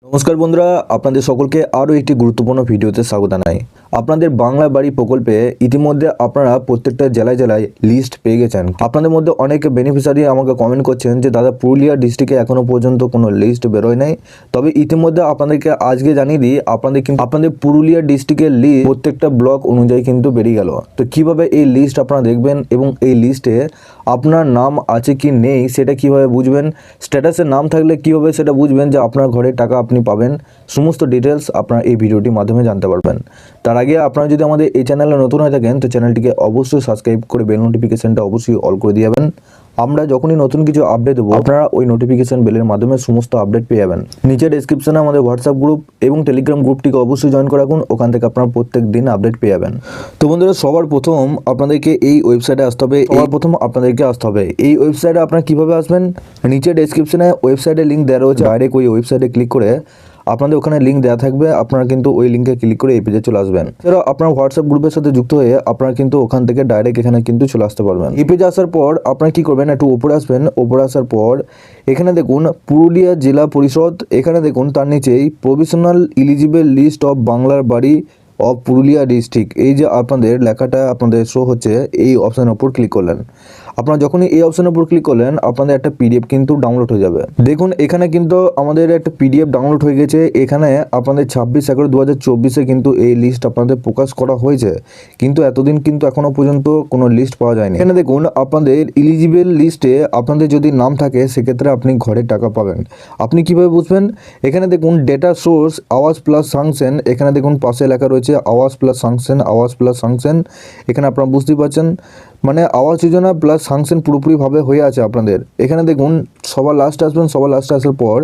নমস্কার বন্ধুরা, আপনাদের সকলকে আরও একটি গুরুত্বপূর্ণ ভিডিওতে স্বাগত জানাই। আপনাদের বাংলা বাড়ি প্রকল্পে ইতিমধ্যে আপনারা প্রত্যেকটা জেলায় জেলায় লিস্ট পেয়ে গেছেন। আপনাদের মধ্যে অনেক বেনিফিশিয়ারি আমাকে কমেন্ট করছেন যে দাদা পুরুলিয়া ডিস্ট্রিক্টে এখনও পর্যন্ত কোনো লিস্ট বেরোয় নাই। তবে ইতিমধ্যে আপনাদেরকে আজকে জানিয়ে দিই, আপনাদের পুরুলিয়া ডিস্ট্রিক্টের লিস্ট প্রত্যেকটা ব্লক অনুযায়ী কিন্তু বেরিয়ে গেল। তো কিভাবে এই লিস্ট আপনারা দেখবেন এবং এই লিস্টে আপনার নাম আছে কি নেই সেটা কিভাবে বুঝবেন, স্ট্যাটাসে নাম থাকলে কীভাবে সেটা বুঝবেন যে আপনার ঘরে টাকা আপনি পাবেন, সমস্ত ডিটেলস আপনারা এই ভিডিওটির মাধ্যমে জানতে পারবেন। তার আগে আপনারা যদি আমাদের এই চ্যানেলে নতুন হয়ে থাকেন তো চ্যানেলটিকে অবশ্যই সাবস্ক্রাইব করে বেল নোটিফিকেশনটা অবশ্যই অল করে দিয়ে যাবেন। আমরা যখনই নতুন কিছু আপডেট দেবো আপনারা ওই নোটিফিকেশন বেলের মাধ্যমে সমস্ত আপডেট পেয়ে যাবেন। নিচে ডেসক্রিপশনে আমাদের হোয়াটসঅ্যাপ গ্রুপ এবং টেলিগ্রাম গ্রুপটিকে অবশ্যই জয়েন করে রাখুন, ওখান থেকে আপনারা প্রত্যেক দিন আপডেট পেয়ে যাবেন। তো বন্ধুরা, সবার প্রথম আপনাদেরকে এই ওয়েবসাইটে আসতে হবে। এই ওয়েবসাইটে আপনারা কীভাবে আসবেন, নিচে ডেসক্রিপশনে ওয়েবসাইটের লিঙ্ক দেওয়া রয়েছে। ডাইরেক্ট ওই ওয়েবসাইটে ক্লিক করে আপনাদের ওখানে লিঙ্ক দেওয়া থাকবে, আপনারা কিন্তু ওই লিঙ্কে ক্লিক করে এই পেজে চলে আসবেন। এছাড়াও আপনার হোয়াটসঅ্যাপ গ্রুপের সাথে যুক্ত হয়ে আপনারা কিন্তু ওখান থেকে ডাইরেক্ট এখানে কিন্তু চলে আসতে পারবেন। এই পেজে আসার পর আপনারা কি করবেন, একটু উপরে আসবেন। উপরে আসার পর এখানে দেখুন পুরুলিয়া জেলা পরিষদ, এখানে দেখুন তার নিচেই প্রভিশনাল ইলিজিবল লিস্ট অফ বাংলার বাড়ি অফ পুরুলিয়া ডিস্ট্রিক্ট, এই যে আপনাদের লেখাটা আপনাদের শো হচ্ছে, এই অপশানের উপর ক্লিক করলেন। আপনারা যখনই এই অপশানের উপর ক্লিক করলেন আপনাদের একটা পিডিএফ কিন্তু ডাউনলোড হয়ে যাবে। দেখুন এখানে কিন্তু আমাদের একটা পিডিএফ ডাউনলোড হয়ে গেছে। এখানে আপনাদের 26/11/2024 কিন্তু এই লিস্ট আপনাদের প্রকাশ করা হয়েছে, কিন্তু এতদিন কিন্তু এখনো পর্যন্ত কোনো লিস্ট পাওয়া যায়নি। এখানে দেখুন আপনাদের ইলিজিবল লিস্টে আপনাদের যদি নাম থাকে সেক্ষেত্রে আপনি ঘরে টাকা পাবেন। আপনি কিভাবে বুঝবেন, এখানে দেখুন ডেটা সোর্স আওয়াজ প্লাস সাংশন, এখানে দেখুন পাশে লেখা রয়েছে আওয়াজ প্লাস সাংশন। এখানে আপনারা বুঝতেই পারছেন মানে আবাস যোজনা প্লাস সাংশন পুরোপুরিভাবে হয়ে আছে আপনাদের। এখানে দেখুন সবার লাস্টে আসবেন, সবার লাস্টে আসার পর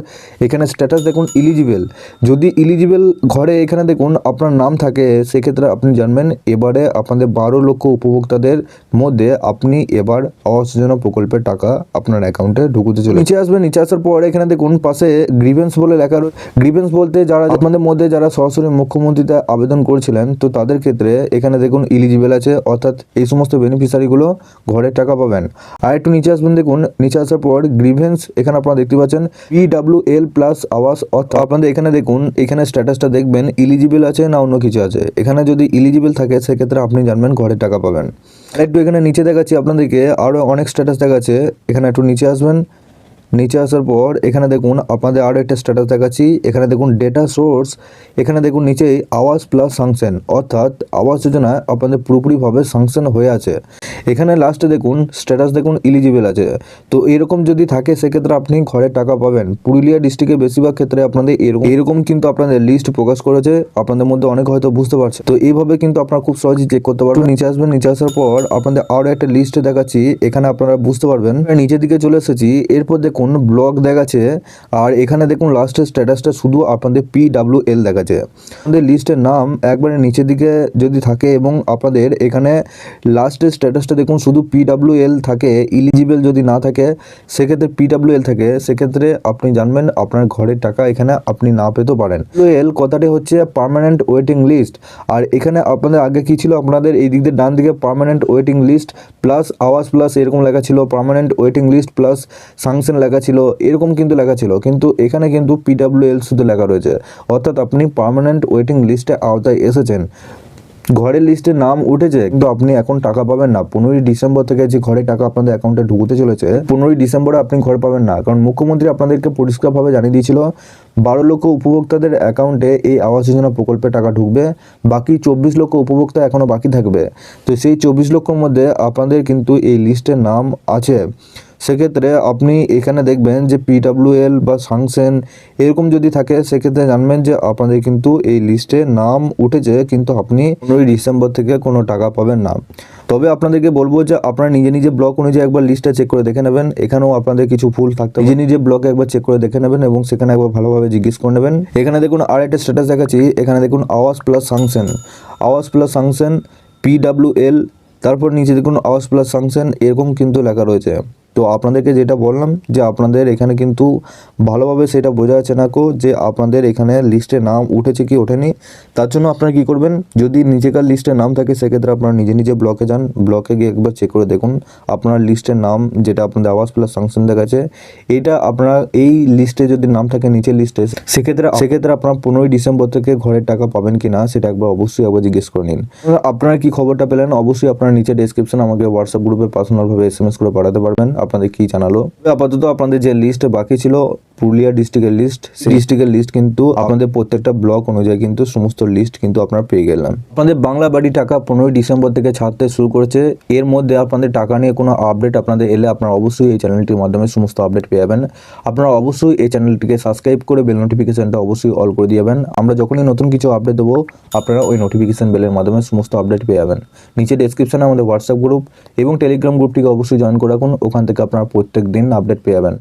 এখানে স্ট্যাটাস দেখুন ইলিজিবল, যদি ইলিজিবল ঘরে এখানে দেখুন আপনার নাম থাকে সেক্ষেত্রে আপনি জানবেন এবারে আপনাদের 12 লক্ষ উপভোক্তাদের মধ্যে আপনি এবার আবাস যোজনা প্রকল্পের টাকা আপনার অ্যাকাউন্টে ঢুকতে চলে। নিচে আসবেন, নিচে আসার পর এখানে দেখুন পাশে গ্রিভেন্স বলে লেখা রয়েছে। গ্রিভেন্স বলতে যারা আপনাদের মধ্যে যারা সরাসরি মুখ্যমন্ত্রীতে আবেদন করেছিলেন তো তাদের ক্ষেত্রে এখানে দেখুন ইলিজিবল আছে, অর্থাৎ এই সমস্ত বেনিফিশিয়ারিগুলো ঘরে টাকা পাবেন। আর একটু নিচে আসবেন, দেখুন নিচে আসার পর গ্রিভেন্স এখানে আপনারা দেখতে পাচ্ছেন PWL প্লাস আওয়াজ, অর্থাৎ আপনাদের এখানে দেখুন এখানে স্ট্যাটাসটা দেখবেন ইলিজিবল আছে না অন্য কিছু আছে। এখানে যদি ইলিজিবল থাকে সেক্ষেত্রে আপনি জানবেন ঘরে টাকা পাবেন। আর একটু এখানে নিচে দেখাচ্ছি আপনাদেরকে আরও অনেক স্ট্যাটাস দেখাচ্ছে। এখানে একটু নিচে আসবেন, নিচে আসার পর এখানে দেখুন আপনাদের আরও একটা স্ট্যাটাস দেখাচ্ছি। এখানে দেখুন ডেটা সোর্স, এখানে দেখুন নিচেই আওয়াজ প্লাস সাংশন, অর্থাৎ আবাস যোজনা আপনাদের পুরোপুরিভাবে সাংশন হয়ে আছে। এখানে লাস্টে দেখুন স্ট্যাটাস দেখুন ইলিজিবল আছে। তো এরকম যদি থাকে সেক্ষেত্রে আপনি ঘরে টাকা পাবেন। পুরুলিয়া ডিস্ট্রিক্টে বেশিরভাগ ক্ষেত্রে আপনাদের এরকম কিন্তু আপনাদের লিস্ট প্রকাশ করেছে, আপনাদের মধ্যে অনেক হয়তো বুঝতে পারছে। তো এইভাবে কিন্তু আপনারা খুব সহজেই চেক করতে পারবেন। নিচে আসবেন, নিচে আসার পর আপনাদের আরও একটা লিস্ট দেখাচ্ছি, এখানে আপনারা বুঝতে পারবেন। নিচের দিকে চলে এসেছি, এরপর দেখুন ব্লক দেখাচ্ছে আর এখানে দেখুন লাস্টের স্ট্যাটাসটা শুধু আপনাদের PWL দেখাচ্ছে। আপনাদের লিস্টের নাম একবারে নিচের দিকে যদি থাকে এবং আপনাদের এখানে লাস্টের স্ট্যাটাসটা দেখুন শুধু PWL থাকে, ইলিজিবল যদি না থাকে সেক্ষেত্রে PWL থাকে, সেক্ষেত্রে আপনি জানবেন আপনার ঘরের টাকা এখানে আপনি না পেতে পারেন। PWL কথাটি হচ্ছে পার্মানেন্ট ওয়েটিং লিস্ট। আর এখানে আপনাদের আগে কি ছিল, আপনাদের এই দিক দিয়ে ডান দিকে পার্মানেন্ট ওয়েটিং লিস্ট প্লাস আওয়াজ প্লাস এরকম লেখা ছিল, পার্মানেন্ট ওয়েটিং লিস্ট প্লাস সাংশন লেখা ছিল, এরকম কিন্তু লেখা ছিল, কিন্তু এখানে কিন্তু PWL শুধু লেখা রয়েছে, অর্থাৎ আপনি পার্মানেন্ট ওয়েটিং লিস্টে আওতায় এসেছেন, ঘরের লিস্টে নাম উঠেছে কিন্তু আপনি এখন টাকা পাবেন না। 15ই ডিসেম্বর থেকে যে ঘরে টাকা আপনাদের অ্যাকাউন্টে ঢুকতে চলেছে, 15ই ডিসেম্বরে আপনি ঘর পাবেন না, কারণ মুখ্যমন্ত্রী আপনাদেরকে পরিষ্কারভাবে জানিয়ে দিয়েছিল 12 লক্ষ উপভোক্তাদের অ্যাকাউন্টে এই আবাস যোজনা প্রকল্পে টাকা ঢুকবে, বাকি 24 লক্ষ উপভোক্তা এখনও বাকি থাকবে। তো সেই 24 লক্ষর মধ্যে আপনাদের কিন্তু এই লিস্টের নাম আছে। সেক্ষেত্রে আপনি এখানে দেখবেন যে PWL বা সাংশন এরকম যদি থাকে সেক্ষেত্রে জানবেন যে আপনাদের কিন্তু এই লিস্টে নাম উঠেছে, কিন্তু আপনি 15ই ডিসেম্বর থেকে কোনো টাকা পাবেন না। তবে আপনাদেরকে বলবো যে আপনারা নিজে নিজে ব্লক অনুযায়ী একবার লিস্টটা চেক করে দেখে নেবেন, এখানেও আপনাদের কিছু ভুল থাকতে নিজে নিজে ব্লকে একবার চেক করে দেখে নেবেন এবং সেখানে একবার ভালোভাবে জিজ্ঞেস করে নেবেন। এখানে দেখুন আর একটা স্ট্যাটাস দেখাচ্ছি, এখানে দেখুন আওয়াজ প্লাস সাংশন PWL, তারপর নিচে দেখুন আওয়াজ প্লাস সাংশন এরকম কিন্তু লেখা রয়েছে। তো আপনাদেরকে যেটা বললাম যে আপনাদের এখানে কিন্তু ভালোভাবে সেটা বোঝা যাচ্ছে না যে আপনাদের এখানে লিস্টে নাম উঠেছে কি ওঠেনি। তার জন্য আপনারা কী করবেন, যদি নিজেকার লিস্টে নাম থাকে সেক্ষেত্রে আপনারা নিজে নিজে ব্লকে যান, ব্লকে গিয়ে একবার চেক করে দেখুন আপনার লিস্টের নাম যেটা আপনাদের আবাস প্লাস সাংশন দেখাচ্ছে এইটা আপনারা এই লিস্টে যদি নাম থাকে নিচের লিস্টে, সেক্ষেত্রে আপনারা 15ই ডিসেম্বর থেকে ঘরের টাকা পাবেন কি না সেটা একবার অবশ্যই জিজ্ঞেস করে নিন। আপনারা কি খবরটা পেলেন অবশ্যই আপনারা নিচে ডেসক্রিপশন আমাকে হোয়াটসঅ্যাপ গ্রুপে পার্সোনালভাবে SMS করে পাঠাতে পারবেন আপনাদের কি জানালো। আপাতত আপনাদের যে লিস্ট বাকি ছিল পুরুলিয়া ডিস্ট্রিক্টের লিস্ট, সেই ডিস্ট্রিক্টের লিস্ট কিন্তু আপনাদের প্রত্যেকটা ব্লক অনুযায়ী কিন্তু সমস্ত লিস্ট কিন্তু আপনারা পেয়ে গেলেন। আপনাদের বাংলা বাড়ি টাকা 15ই ডিসেম্বর থেকে ছাড়তে শুরু করেছে। এর মধ্যে আপনাদের টাকা নিয়ে কোনো আপডেট আপনাদের এলে আপনারা অবশ্যই এই চ্যানেলটির মাধ্যমে সমস্ত আপডেট পেয়ে যাবেন। আপনারা অবশ্যই এই চ্যানেলটিকে সাবস্ক্রাইব করে বেল নোটিফিকেশনটা অবশ্যই অল করে দিয়ে যাবেন। আমরা যখনই নতুন কিছু আপডেট দেবো আপনারা ওই নোটিফিকেশন বেলের মাধ্যমে সমস্ত আপডেট পেয়ে যাবেন। নিচে ডেসক্রিপশনে আমাদের হোয়াটসঅ্যাপ গ্রুপ এবং টেলিগ্রাম গ্রুপটিকে অবশ্যই জয়েন করে রাখুন, ওখান থেকে আপনারা প্রত্যেক দিন আপডেট পেয়ে যাবেন।